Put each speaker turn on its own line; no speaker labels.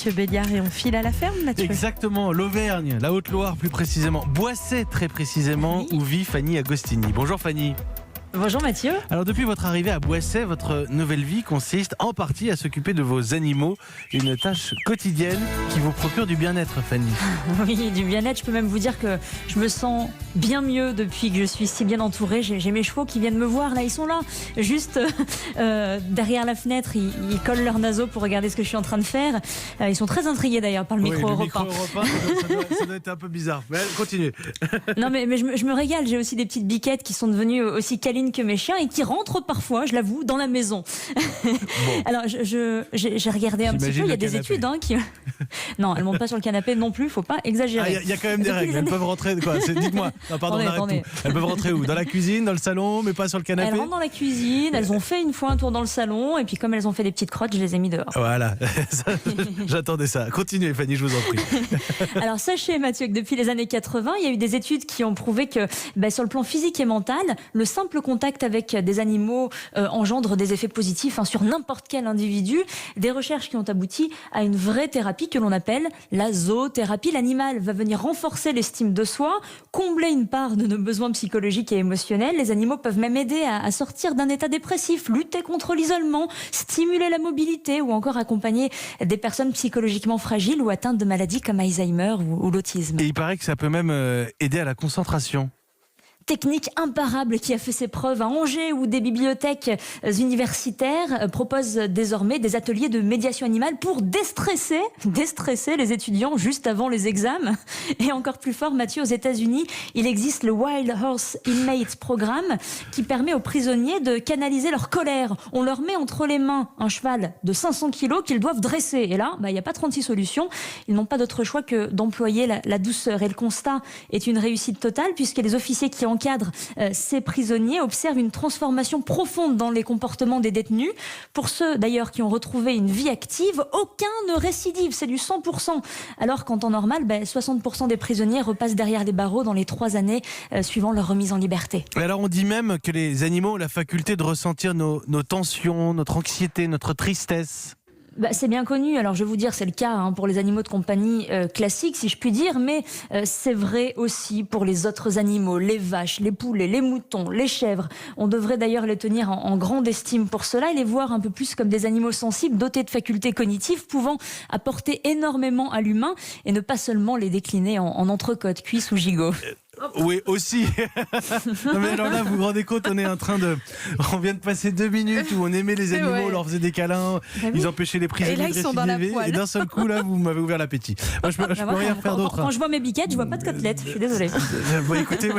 Mathieu Béliard et on file à la ferme, Mathieu.
Exactement, l'Auvergne, la Haute-Loire plus précisément, Boissey très précisément, où vit Fanny Agostini. Bonjour Fanny.
Bonjour Mathieu.
Alors depuis votre arrivée à Boissey, votre nouvelle vie consiste en partie à s'occuper de vos animaux, une tâche quotidienne qui vous procure du bien-être, Fanny.
Oui, du bien-être, je peux même vous dire que je me sens bien mieux depuis que je suis si bien entourée. J'ai mes chevaux qui viennent me voir, là ils sont là, juste derrière la fenêtre, ils collent leur naseau pour regarder ce que je suis en train de faire. Ils sont très intrigués d'ailleurs par le micro européen.
Ça doit être un peu bizarre, mais continue.
Non mais je me régale, j'ai aussi des petites biquettes qui sont devenues aussi câlines que mes chiens et qui rentrent parfois, je l'avoue, dans la maison. Bon. Alors j'ai regardé un petit peu, il y a des études qui... Non, elles montent pas sur le canapé non plus, faut pas exagérer.
Il y a quand même des règles, elles peuvent rentrer, quoi, dites-moi. Non, pardon, on arrête tout. Elles peuvent rentrer où? Dans la cuisine, dans le salon, mais pas sur le canapé?
Elles rentrent dans la cuisine, elles ont fait une fois un tour dans le salon et puis comme elles ont fait des petites crottes, je les ai mis dehors.
Voilà, j'attendais ça. Continuez Fanny, je vous en prie.
Alors sachez Mathieu que depuis les années 80, il y a eu des études qui ont prouvé que sur le plan physique et mental, le simple contact avec des animaux engendre des effets positifs sur n'importe quel individu. Des recherches qui ont abouti à une vraie thérapie que l'on appelle la zoothérapie. L'animal va venir renforcer l'estime de soi, combler une part de nos besoins psychologiques et émotionnels. Les animaux peuvent même aider à sortir d'un état dépressif, lutter contre l'isolement, stimuler la mobilité ou encore accompagner des personnes psychologiquement fragiles ou atteintes de maladies comme Alzheimer ou l'autisme.
Et il paraît que ça peut même aider à la concentration.
Technique imparable qui a fait ses preuves à Angers où des bibliothèques universitaires proposent désormais des ateliers de médiation animale pour déstresser les étudiants juste avant les examens. Et encore plus fort, Mathieu, aux États-Unis, il existe le Wild Horse Inmate Programme qui permet aux prisonniers de canaliser leur colère. On leur met entre les mains un cheval de 500 kilos qu'ils doivent dresser. Et là, il n'y a pas 36 solutions. Ils n'ont pas d'autre choix que d'employer la douceur. Et le constat est une réussite totale puisque les officiers qui encadrent ces prisonniers observent une transformation profonde dans les comportements des détenus. Pour ceux d'ailleurs qui ont retrouvé une vie active, aucun ne récidive, c'est du 100%. Alors qu'en temps normal, 60% des prisonniers repassent derrière les barreaux dans les 3 années suivant leur remise en liberté.
Et alors on dit même que les animaux ont la faculté de ressentir nos tensions, notre anxiété, notre tristesse.
C'est bien connu, alors je vais vous dire c'est le cas pour les animaux de compagnie classiques si je puis dire, mais c'est vrai aussi pour les autres animaux, les vaches, les poulets, les moutons, les chèvres. On devrait d'ailleurs les tenir en grande estime pour cela et les voir un peu plus comme des animaux sensibles dotés de facultés cognitives pouvant apporter énormément à l'humain et ne pas seulement les décliner en entrecôte, cuisse ou gigot.
Oui, aussi. Non mais alors là, vous vous rendez compte, on vient de passer 2 minutes où on aimait les animaux, on leur faisait des câlins, ils empêchaient les prisonniers de récidiver, et d'un seul coup, là, vous m'avez ouvert l'appétit. Moi, je peux rien faire d'autre.
Quand je vois mes biquettes, je vois pas de côtelettes, je suis désolée.
Bon, écoutez,